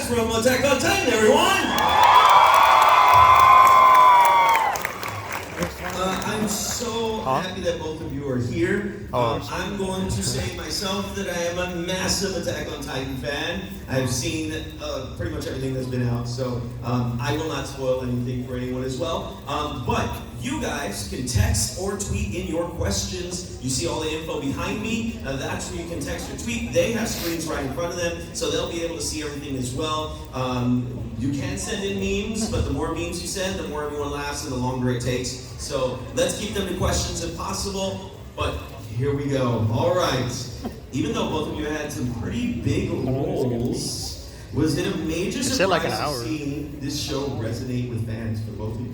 cast from Attack on Titan, everyone! I'm so happy that both of you are here. I'm going to say myself that I am a massive Attack on Titan fan. I've seen pretty much everything that's been out, so I will not spoil anything for anyone as well. But you guys can text or tweet in your questions. You see all the info behind me. That's where you can text or tweet. They have screens right in front of them, so they'll be able to see everything as well. You can send in memes, but the more memes you send, the more everyone laughs and the longer it takes. So let's keep them to questions if possible. But here we go. All right. Even though both of you had some pretty big roles, was it a major surprise to see this show resonate with fans for both of you?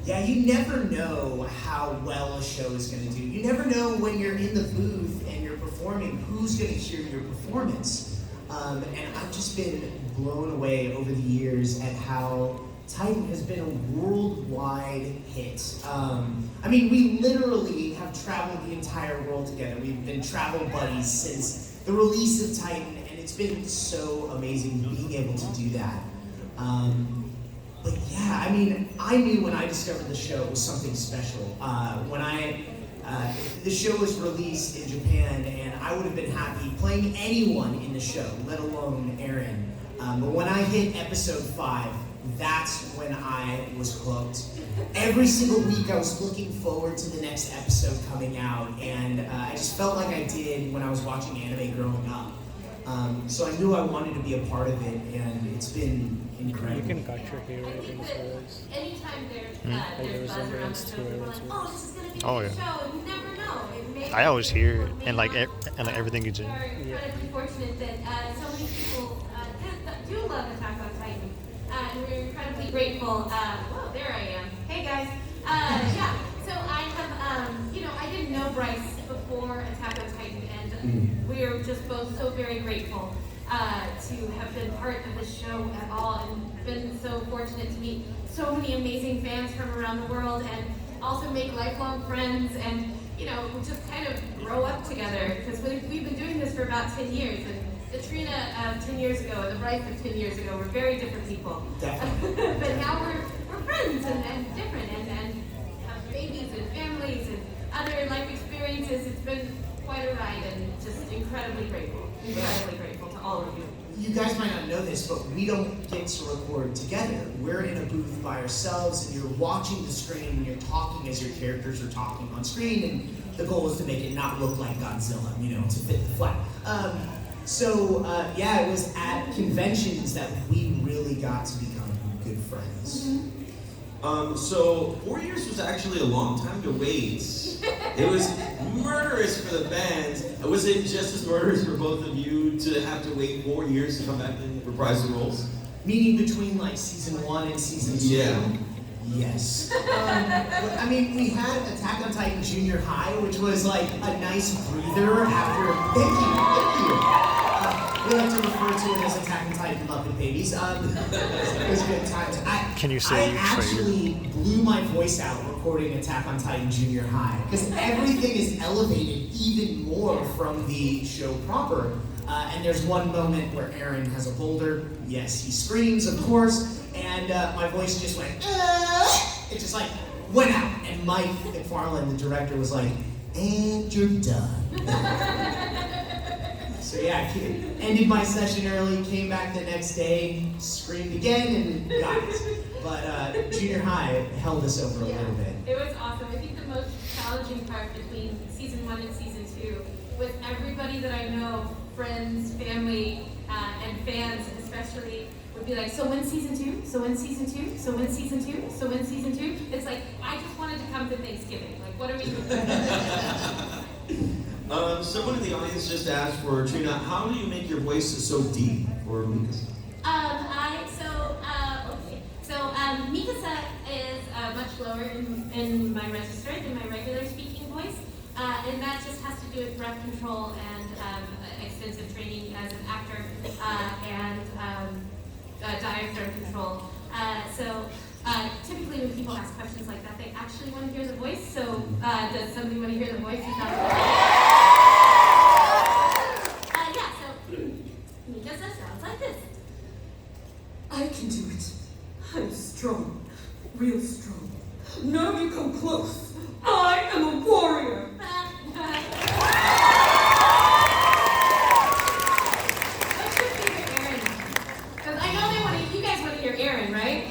Yeah, you never know how well a show is going to do. You never know when you're in the booth and you're performing who's going to hear your performance. And I've just been blown away over the years at how Titan has been a worldwide hit. I mean, we literally have traveled the entire world together. We've been travel buddies since the release of Titan, and it's been so amazing being able to do that. But yeah, I mean, I knew when I discovered the show it was something special. The show was released in Japan, and I would have been happy playing anyone in the show, let alone Eren. But when I hit episode 5, that's when I was hooked. Every single week I was looking forward to the next episode coming out, and I just felt like I did when I was watching anime growing up. So I knew I wanted to be a part of it, and it's been incredible. You can cut your hair in the photos. Anytime there's buzz around the show, people are like, oh, this is going to be a good show, and you never know. I always hear it, and like everything you do. We're incredibly fortunate that so many people do love Attack on Titan, and we're incredibly grateful. Whoa, there I am. Hey guys. Yeah. So I have, I didn't know Bryce before Attack on Titan, and we are just both so very grateful to have been part of the show at all, and been so fortunate to meet so many amazing fans from around the world, and also make lifelong friends, and just kind of grow up together, because we've been doing this for about 10 years, and the Trina of 10 years ago and the Bryce of 10 years ago were very different people. Definitely. But now we're friends and different, and have babies and families and other life experiences. It's been quite a ride, and just incredibly grateful to all of you. You guys might not know this, but we don't get to record together. We're in a booth by ourselves, and you're watching the screen, and you're talking as your characters are talking on screen, and the goal is to make it not look like Godzilla, to fit the flag. It was at conventions that we really got to become good friends. So 4 years was actually a long time to wait. It was murderous for the fans. Was it just as murderous for both of you to have to wait 4 years to come back and reprise the roles? Meaning between season 1 and season 2? Yeah. Yes. I mean, we had Attack on Titan Junior High, which was like a nice breather after. Thank you. We like to refer to it as Attack on Titan Muppet Babies. It was good times. Can you say I actually blew my voice out recording Attack on Titan Junior High, because everything is elevated even more from the show proper. And there's one moment where Eren has a boulder. Yes, he screams, of course, and my voice just went, it just went out. And Mike McFarlane, the director, was like, and you're done. So yeah, ended my session early, came back the next day, screamed again, and got it. But junior high held us over a little bit. It was awesome. I think the most challenging part between season 1 and season 2 was everybody that I know, friends, family, and fans especially, would be like, so when's season 2? So when's season 2? So when's season 2? So when's season 2? It's like, I just wanted to come to Thanksgiving. Like, what are we doing? Someone in the audience just asked for Trina, how do you make your voice so deep for Mikasa? Mikasa is much lower in my register than my regular speaking voice, and that just has to do with breath control and extensive training as an actor and diaphragm control. Typically when people ask questions like that, they actually want to hear the voice. So does somebody want to hear the voice? Mikasa sounds like this. can do it. I'm strong. Real strong. Now you come close. I am a warrior. What's your favorite Aaron? Because I know you guys want to hear Aaron, right?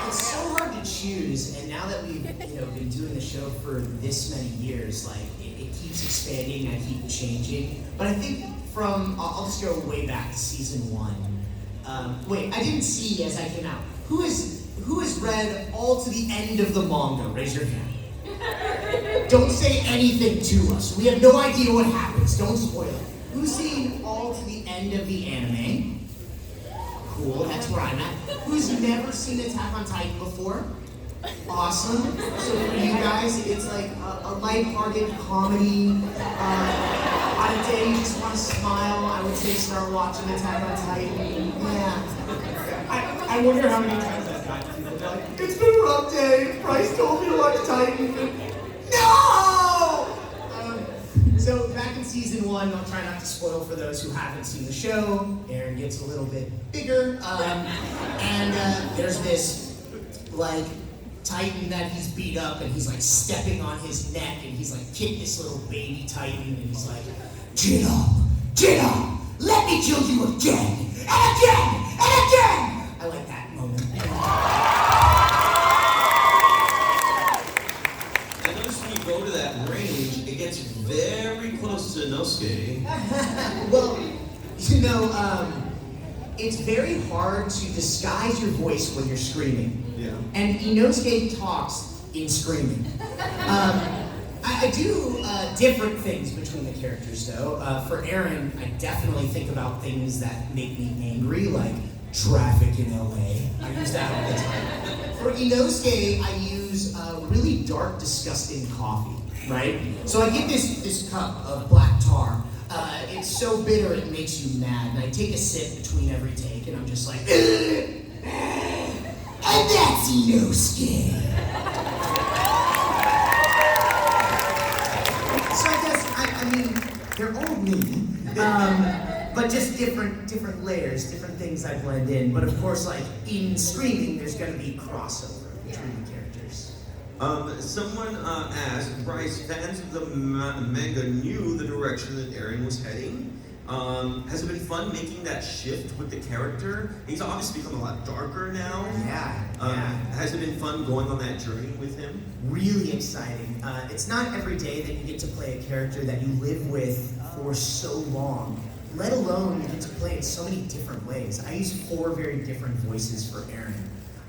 It's so hard to choose, and now that we've been doing the show for this many years, like it keeps expanding, I keep changing. But I think I'll just go way back to season 1. Wait, I didn't see as I came out. Who has read all to the end of the manga? Raise your hand. Don't say anything to us. We have no idea what happens. Don't spoil it. Who's seen all to the end of the anime? Cool, that's where I'm at. Who's never seen Attack on Titan before? Awesome. So for you guys, it's like a lighthearted comedy. On a day you just want to smile, I would say start watching Attack on Titan. Yeah. I wonder how many times I've gotten people that are like, it's been a rough day. Bryce told me to watch Titan. No! So back in season 1, I'll try not to spoil for those who haven't seen the show. Aaron gets a little bit bigger, and there's this like Titan that he's beat up, and he's like stepping on his neck, and he's like kicked this little baby Titan, and he's like, get up, let me kill you again, and again, and again. I like that moment. I noticed when you go to that range, it gets very close to Inosuke. Well, it's very hard to disguise your voice when you're screaming. Yeah. And Inosuke talks in screaming. I do different things between the characters, though. For Aaron, I definitely think about things that make me angry, like traffic in LA. I use that all the time. For Inosuke, I use really dark, disgusting coffee, right? So I get this cup of black tar. It's so bitter it makes you mad, and I take a sip between every take, and I'm just like, and that's Inosuke. So I guess I mean they're all me, but just different layers, different things I blend in. But of course, like in screaming, there's gonna be crossover between the characters. Someone asked, Bryce, fans of the manga knew the direction that Aaron was heading. Has it been fun making that shift with the character? He's obviously become a lot darker now. Yeah. Has it been fun going on that journey with him? Really exciting. It's not every day that you get to play a character that you live with for so long, let alone you get to play in so many different ways. I use 4 very different voices for Aaron.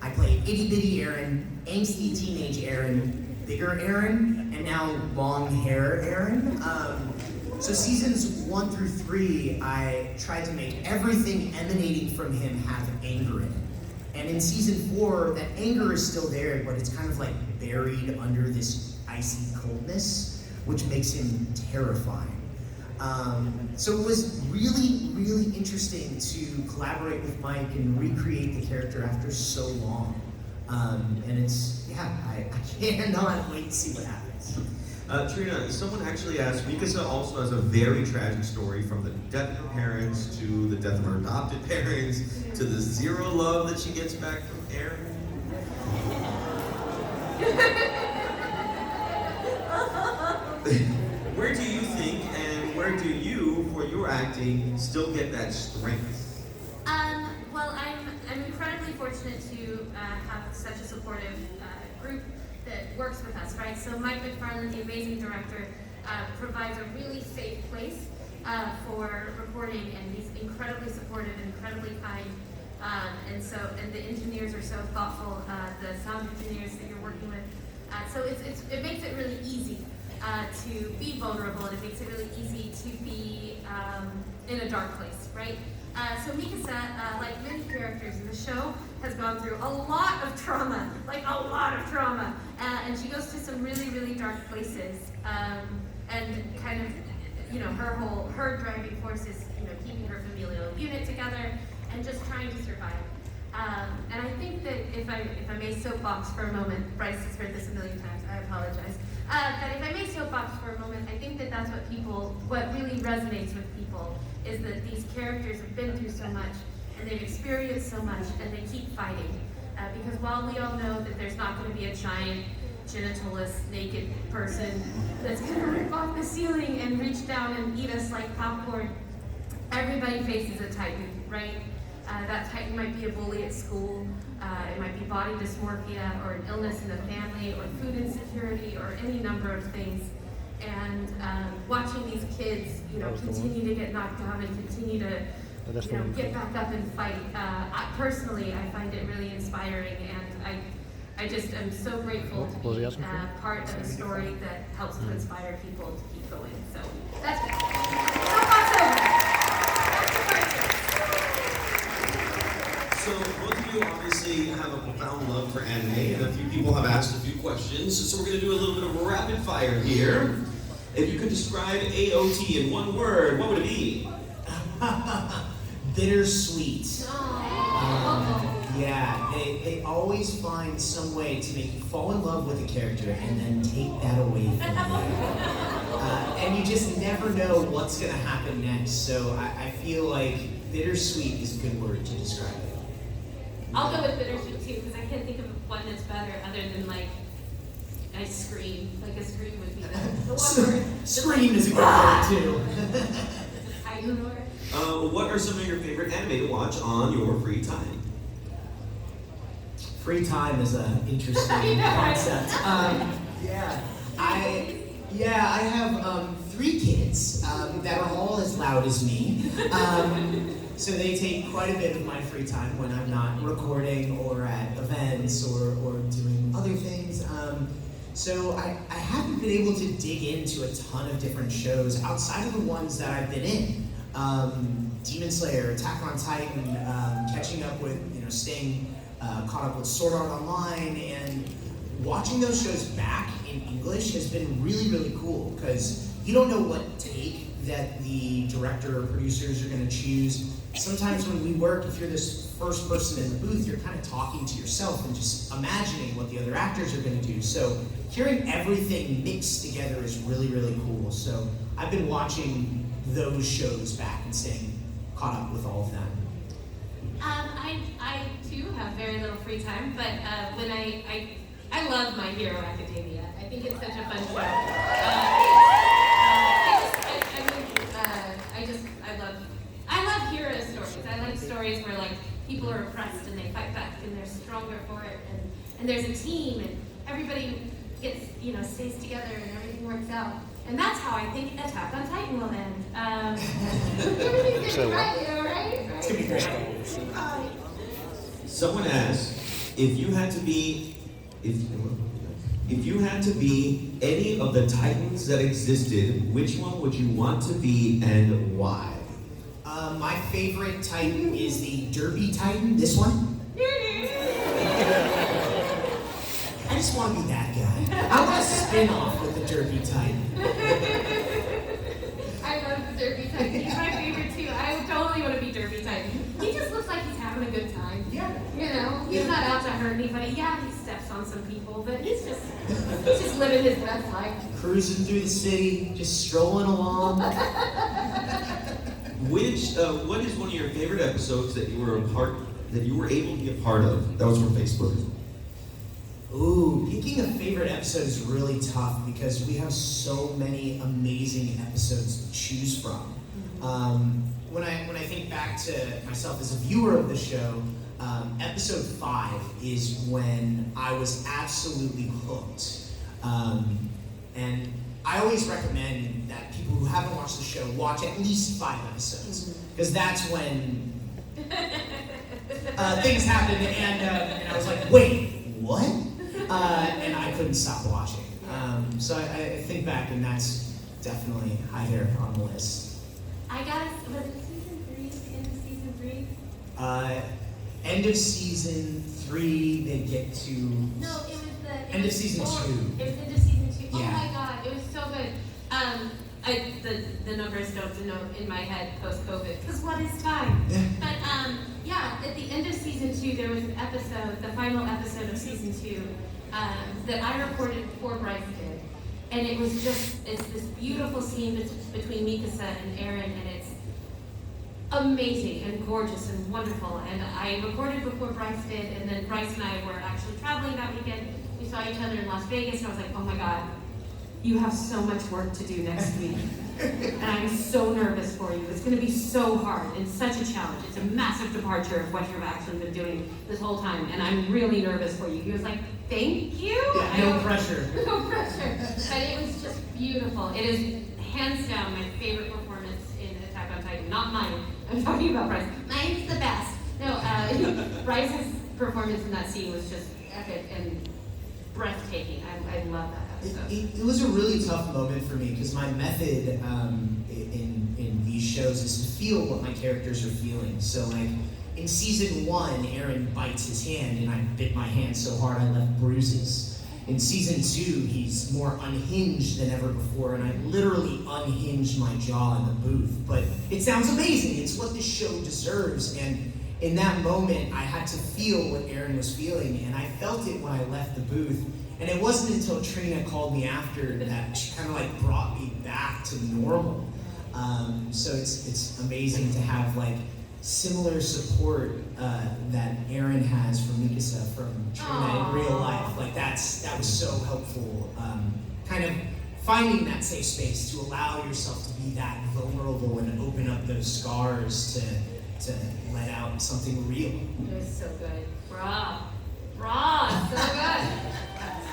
I play itty bitty Aaron, angsty teenage Aaron, bigger Aaron, and now long hair Aaron. So seasons 1 through 3, I tried to make everything emanating from him have anger in it. And in season 4, that anger is still there, but it's kind of like buried under this icy coldness, which makes him terrifying. So it was really, really interesting to collaborate with Mike and recreate the character after so long. And it's, I cannot wait to see what happens. Trina, someone actually asked, Mikasa also has a very tragic story from the death of her parents to the death of her adopted parents to the zero love that she gets back from Aaron. Where do you think and where do you, for your acting, still get that strength? Well, I'm incredibly fortunate to have such a supportive group that works with us, right? So Mike McFarland, the amazing director, provides a really safe place for recording, and he's incredibly supportive and incredibly kind. And the engineers are so thoughtful, the sound engineers that you're working with. So it makes it really easy to be vulnerable, and it makes it really easy to be in a dark place, right? So Mikasa, like many characters in the show, has gone through a lot of trauma, and she goes to some really, really dark places, and kind of, her driving force is, keeping her familial unit together and just trying to survive. And I think that if I may soapbox for a moment, Bryce has heard this a million times, I apologize. But if I may soapbox for a moment, I think that that's what really resonates with people, is that these characters have been through so much, and they've experienced so much, and they keep fighting. Because while we all know that there's not going to be a giant, genitalless, naked person that's going to rip off the ceiling and reach down and eat us like popcorn, everybody faces a Titan, right? That Titan might be a bully at school, it might be body dysmorphia, or an illness in the family, or food insecurity, or any number of things. And watching these kids, continue to get knocked down and continue to, get back up and fight. Personally, I find it really inspiring, and I just am so grateful to be part of a story that helps to inspire people to keep going. So that's it. So both of you obviously have a profound love for anime, and a few people have asked a few questions. So we're going to do a little bit of a rapid fire here. If you could describe AOT in one word, what would it be? Bittersweet. They always find some way to make you fall in love with a character and then take that away from you. And you just never know what's going to happen next. So I feel like bittersweet is a good word to describe it. I'll go with bittersweet too, because I can't think of one that's better other than a scream. Like a scream would be the one word. Scream is a good word too. Titan word. What are some of your favorite anime to watch on your free time? Free time is an interesting concept. I have 3 kids that are all as loud as me. So they take quite a bit of my free time when I'm not recording or at events or doing other things. So I haven't been able to dig into a ton of different shows outside of the ones that I've been in. Demon Slayer, Attack on Titan, catching up with, staying caught up with Sword Art Online, and watching those shows back in English has been really, really cool, because you don't know what take that the director or producers are going to choose. Sometimes when we work, if you're this first person in the booth, you're kind of talking to yourself and just imagining what the other actors are going to do. So hearing everything mixed together is really, really cool. So I've been watching those shows back and staying caught up with all of them. I too have very little free time, but when I love My Hero Academia. I think it's such a fun show. I love hero stories. I like stories where people are oppressed and they fight back and they're stronger for it, and there's a team and everybody gets stays together and everything works out. And that's how I think Attack on Titan will end. Everything's gonna be right, right? It's gonna be great. Someone asked, if you had to be any of the Titans that existed, which one would you want to be and why? My favorite Titan is the Derby Titan, this one. I just want to be that guy. I want a spin-off with the Derby Titan. I love the Derby Titan. He's my favorite too. I would totally want to be Derby Titan. He just looks like he's having a good time. Yeah. He's not out to hurt anybody. Yeah, he steps on some people, but he's just living his best life. Cruising through the city, just strolling along. What is one of your favorite episodes that you were able to be a part of? That was from Facebook. Ooh, picking a favorite episode is really tough because we have so many amazing episodes to choose from. When I think back to myself as a viewer of the show, episode 5 is when I was absolutely hooked. And I always recommend that people who haven't watched the show watch at least 5 episodes, because that's when things happen, and I was like, wait, what? And I couldn't stop watching. So I think back, and that's definitely high there on the list. I guess, was it season 3? End of season 3? End of season 3, they get to... No, it was the... End of season 2. It was end of season 2. Oh Yeah. my god, it was so good. The numbers don't denote in my head post-COVID, because what is time? But at the end of season 2, there was an episode, the final episode of season 2, that I recorded before Bryce did. And it was it's this beautiful scene between Mikasa and Eren, and amazing and gorgeous and wonderful. And I recorded before Bryce did, and then Bryce and I were actually traveling that weekend. We saw each other in Las Vegas, and I was like, oh my God, you have so much work to do next week. And I'm so nervous for you. It's gonna be so hard and such a challenge. It's a massive departure of what you've actually been doing this whole time, and I'm really nervous for you. He was like, thank you. Yeah, no pressure. No pressure. But it was just beautiful. It is hands down my favorite performance in Attack on Titan. Not mine. I'm talking about Bryce. Mine's the best. No, Bryce's performance in that scene was just epic and breathtaking. I love that episode. It was a really tough moment for me because my method in these shows is to feel what my characters are feeling. So like in season 1, Eren bites his hand and I bit my hand so hard I left bruises. In season 2, he's more unhinged than ever before, and I literally unhinged my jaw in the booth. But it sounds amazing. It's what the show deserves. And in that moment, I had to feel what Eren was feeling, and I felt it when I left the booth. And it wasn't until Trina called me after that she kind of like brought me back to normal. So it's amazing to have like similar support that Eren has from Mikasa, from Trina in real life. Like that was so helpful. Kind of finding that safe space to allow yourself to be that vulnerable and open up those scars to let out something real. It was so good. Raw, so good.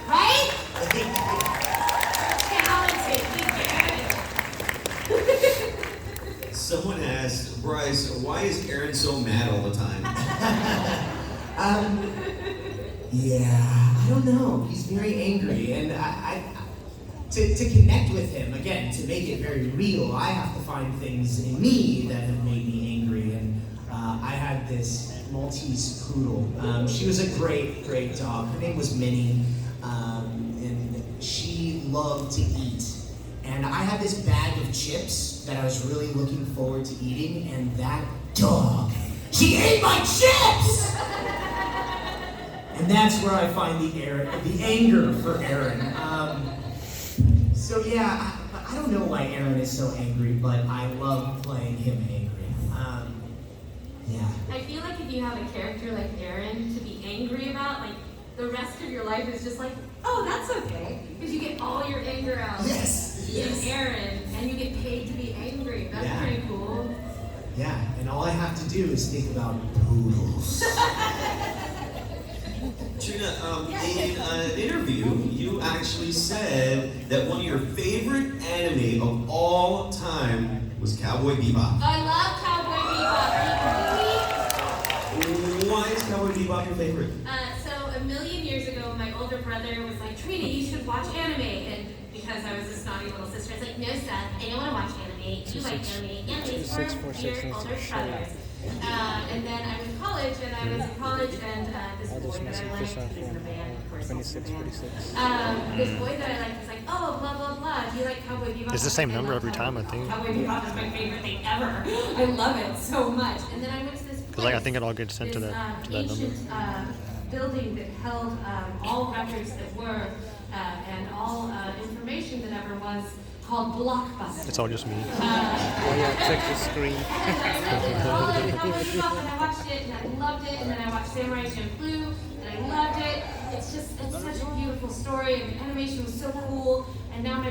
Right? Talented, Someone asked, Bryce, why is Eren so mad all the time? Yeah, I don't know. He's very angry, and to connect with him, again, to make it very real, I have to find things in me that have made me angry, and I had this Maltese poodle. She was a great dog. Her name was Minnie, and she loved to eat. And I had this bag of chips that I was really looking forward to eating, and that dog, she ate my chips! And that's where I find the anger for Eren. So yeah, I don't know why Eren is so angry, but I love playing him angry. Yeah. I feel like if you have a character like Eren to be angry about, like the rest of your life is just like, oh, that's okay, because you get all your anger out in Eren, and you get paid to be angry. That's pretty cool. Yeah, and all I have to do is think about poodles. Trina, in an interview, you actually said that one of your favorite anime of all time was Cowboy Bebop. I love Cowboy Bebop. Why is Cowboy Bebop your favorite? So a million years ago, my older brother was like, Trina, you should watch anime. And because I was a snotty little sister, I was like, no, son, I don't want to watch anime. You like anime. Anime's for your older brothers. And then I went to college, and I was in college, and this boy that I liked, he's in a band, of course, he's in a band. This boy that I liked was like, oh, blah, blah, blah, do you like Cowboy Bebop? It's the same number every time, I think. Cowboy Bebop is my favorite thing ever. I love it so much. And then I went to this place, Like, I think it all gets sent to that number. ancient building that held all records that were, and all information that ever was, called Blockbuster. It's all just me. Check the screen. And I watched it, and I loved it, and then I watched Samurai Champloo, and I loved it. It's such a beautiful story, and the animation was so cool. And now my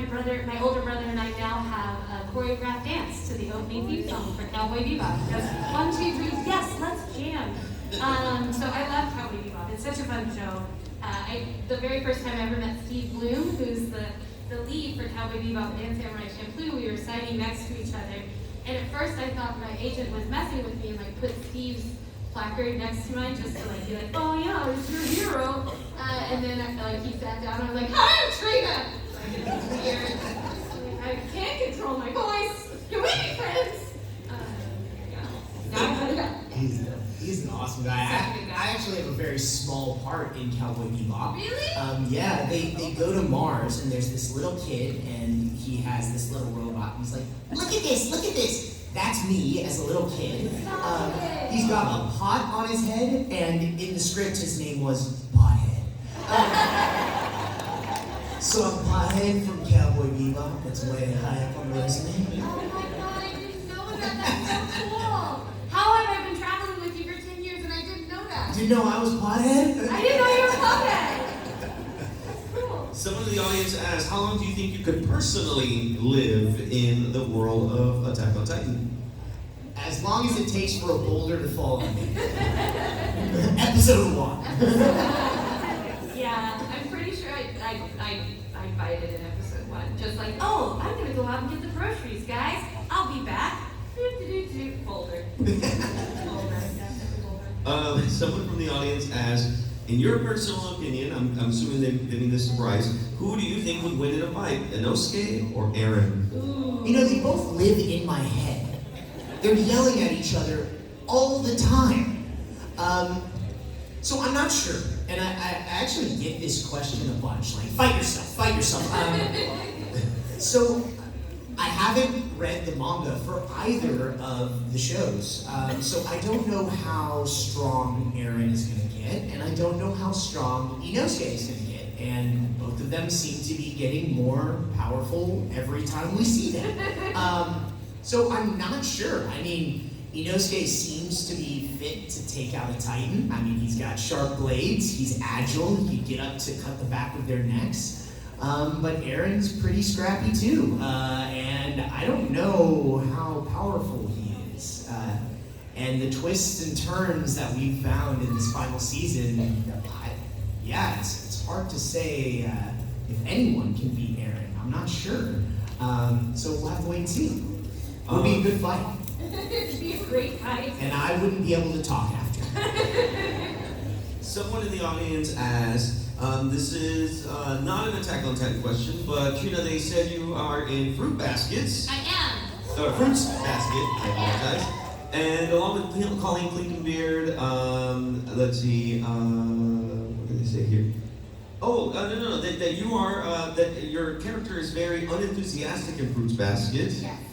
older brother and I now have a choreographed dance to the opening theme song for Cowboy Bebop. It goes 1, 2, 3, yes, let's jam. So I love Cowboy Bebop. It's such a fun show. The very first time I ever met Steve Bloom, who's the lead for Cowboy Bebop and Samurai Champloo, we were signing next to each other. And at first I thought my agent was messing with me and like put Steve's placard next to mine just to like be like, oh yeah, it's your hero. And then he sat down and I was like, hi, I'm Trina! I can't control my voice. Can we be friends? He's an awesome guy. I actually have a very small part in Cowboy Bebop. Really? Yeah, they go to Mars, and there's this little kid, and he has this little robot. And he's like, look at this. That's me as a little kid. He's got a pot on his head, and in the script, his name was Pothead. So I'm Pothead from Cowboy Bebop. That's way high up on the resume. Oh my god, I didn't know That's so cool. How have I been traveling with you for 10 years and I didn't know that? Didn't know I was pothead? I didn't know you were pothead. Cool. Someone in the audience asked, how long do you think you could personally live in the world of Attack on Titan? As long as it takes for a boulder to fall on me. Episode 1. Yeah, I'm pretty sure I bited in episode 1. Just like, oh, I'm gonna go out and get the groceries, guys. I'll be back. Boulder. Someone from the audience asked, in your personal opinion, I'm assuming they mean this is Bryce, who do you think would win in a fight, Inosuke or Eren? Ooh. You know, they both live in my head. They're yelling at each other all the time. So I'm not sure. And I actually get this question a bunch, like, fight yourself. So I haven't read the manga for either of the shows. So I don't know how strong Eren is going to get, and I don't know how strong Inosuke is going to get. And both of them seem to be getting more powerful every time we see them. So I'm not sure. I mean, Inosuke seems to be fit to take out a Titan. I mean, he's got sharp blades, he's agile, he can get up to cut the back of their necks. But Eren's pretty scrappy too. And I don't know how powerful he is. And the twists and turns that we've found in this final season, it's hard to say if anyone can beat Eren. I'm not sure. So we'll have to wait and see. It would be a good fight. It'd be a great fight. And I wouldn't be able to talk after. Someone in the audience asked, this is not an Attack on Titan question, but Trina, they said you are in Fruit Baskets. I am. Fruits Basket, I apologize. And along with Colleen Clinkenbeard, let's see, what did they say here? Oh, no, that you are, that your character is very unenthusiastic in Fruits Basket. Yes.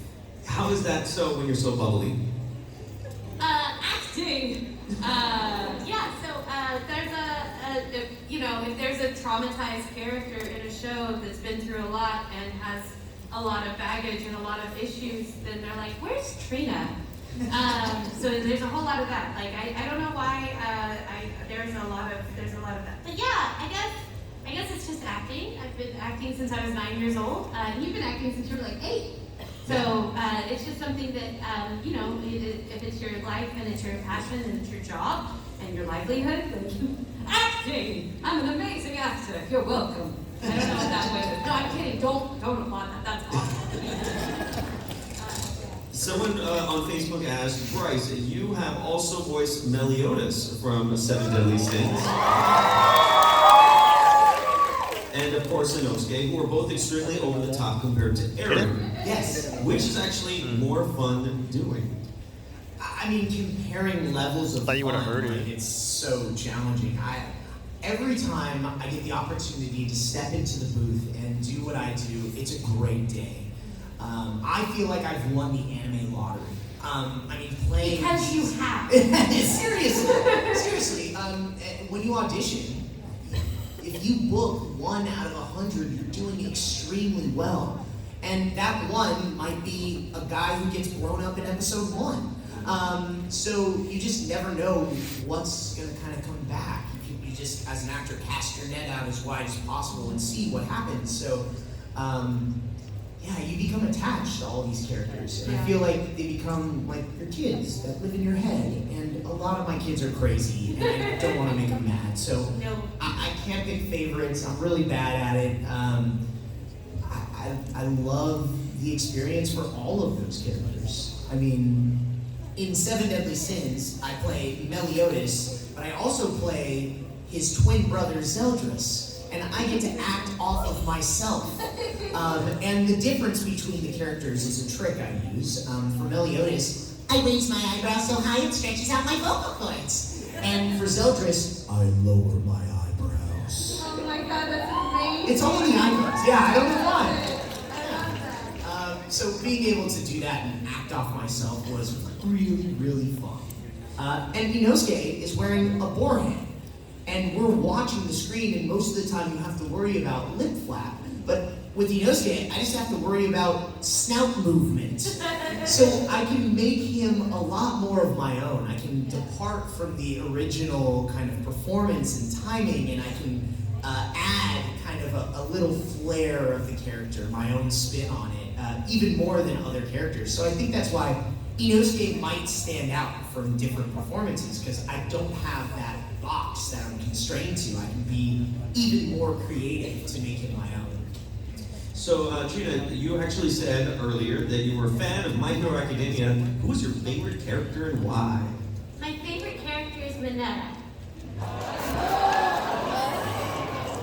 How is that so when you're so bubbly? Acting. There's if there's a traumatized character in a show that's been through a lot and has a lot of baggage and a lot of issues, then they're like, where's Trina? So there's a whole lot of that. Like, I don't know why, there's a lot of that. But yeah, I guess it's just acting. I've been acting since I was 9 years old. And you've been acting since you were like 8. So it's just something that, if it's your life and it's your passion and it's your job and your livelihood, then acting! I'm an amazing actor. You're welcome. I don't know what that was. No, I'm kidding. Don't applaud that. That's awesome. Someone on Facebook asked, Bryce, you have also voiced Meliodas from Seven Deadly Sins. And of course Inosuke, who are both extremely over the top compared to Eren. Yes. Which is actually more fun than doing. I mean, comparing levels of Thought you would've fun, heard it. like, it's so challenging. Every time I get the opportunity to step into the booth and do what I do, it's a great day. I feel like I've won the anime lottery. Playing... Because you have. Seriously. When you audition, if you book 1 out of 100, you're doing extremely well. And that one might be a guy who gets blown up in episode 1. So you just never know what's going to kind of come back. You just, as an actor, cast your net out as wide as possible and see what happens. So, you become attached to all these characters. And I feel like they become like your kids that live in your head. And a lot of my kids are crazy, and I don't want to make them mad. So I can't pick favorites. I'm really bad at it. I love the experience for all of those characters. I mean, in Seven Deadly Sins, I play Meliodas, but I also play his twin brother Zeldris. And I get to act off of myself. And the difference between the characters is a trick I use. For Meliodas, I raise my eyebrows so high it stretches out my vocal cords. And for Zeldris, I lower my eyebrows. Oh my god, that's amazing. It's all in the eyebrows. Yeah, I don't know why. I love that. So being able to do that and act off myself was really, really fun. And Inosuke is wearing a boar head. And we're watching the screen, and most of the time you have to worry about lip flap. But with Inosuke, I just have to worry about snout movement. So I can make him a lot more of my own. I can depart from the original kind of performance and timing, and I can add kind of a little flair of the character, my own spin on it, even more than other characters. So I think that's why Inosuke might stand out from different performances, because I don't have that box that I'm constrained to. I can be even more creative to make it my own. So, Trina, you actually said earlier that you were a fan of My Hero Academia. Who was your favorite character and why? My favorite character is Mineta.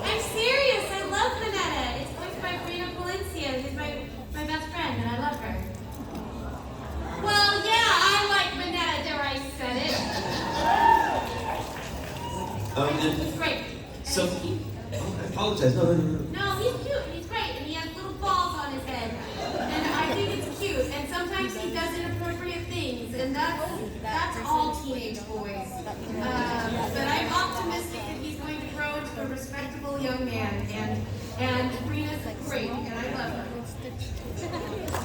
I'm serious, I love Mineta. It's voiced by Trina who's my best friend, and I love her. Well, yeah, I like Mineta, there I said it. He's great. So, I apologize. No. No, he's cute, and he's great, and he has little balls on his head. And I think it's cute, and sometimes he does inappropriate things, and that's all teenage boys. But I'm optimistic that he's going to grow into a respectable young man, and Trina's great, and I love her.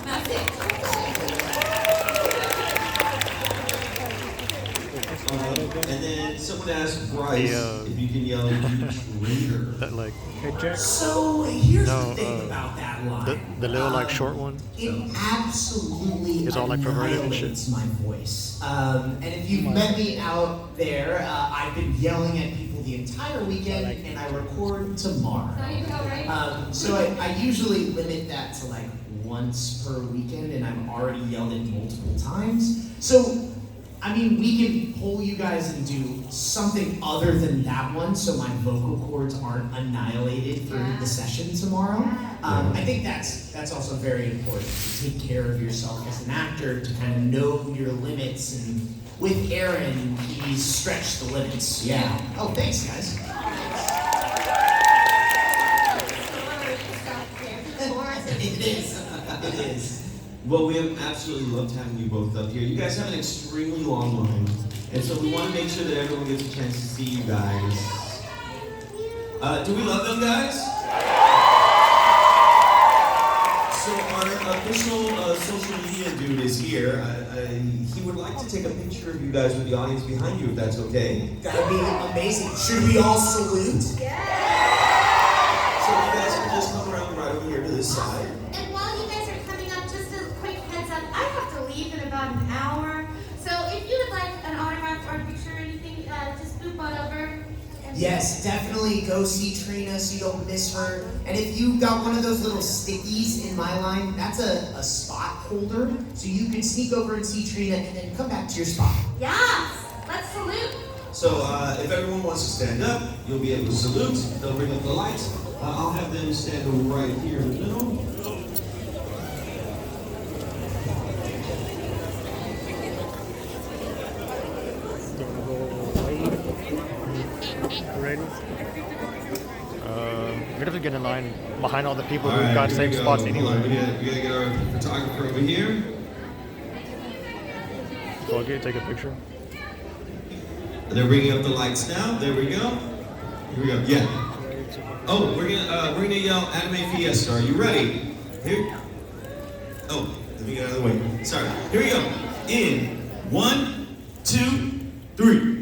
That's it. And then someone asked Bryce if you can yell Traitor. That like Hey, Jack. So here's the thing about that line. the little like short one. It absolutely It's all, like, perverted and shit. annihilates my voice. And if you've met me out there, I've been yelling at people the entire weekend, and I record tomorrow. So I usually limit that to like once per weekend, and I've already yelled it multiple times. So, I mean, we can pull you guys and do something other than that one, so my vocal cords aren't annihilated through the session tomorrow. I think that's also very important, to take care of yourself as an actor, to kind of know your limits. And with Aaron, he's stretched the limits. Yeah. Oh, thanks, guys. It is. Well, we have absolutely loved having you both up here. You guys have an extremely long line, and so we want to make sure that everyone gets a chance to see you guys. Do we love them, guys? So our official social media dude is here. He would like to take a picture of you guys with the audience behind you, if that's okay. That'd be amazing. Should we all salute? So you guys can just come around right over here to this side. And while you guys are coming up, just a quick heads up, I have to leave in about an hour. So if you would like an autograph or a picture or anything, just boop on over. Yes, definitely go see Trina so you don't miss her. And if you got one of those little stickies in my line, that's a spot holder. So you can sneak over and see Trina and then come back to your spot. Yes, let's salute. So if everyone wants to stand up, you'll be able to salute. They'll bring up the lights. I'll have them stand right here in the middle. Ready? We're gonna get in line behind all the people All who right, got here we safe go. spots Hold anyway. on, we gotta get our photographer over here. Okay, take a picture. They're bringing up the lights now. There we go. Here we go. Yeah. Oh, we're gonna yell Anime Fiesta. Are you ready? Here. Oh, let me get out of the way. Sorry. Here we go. In 1, 2, 3.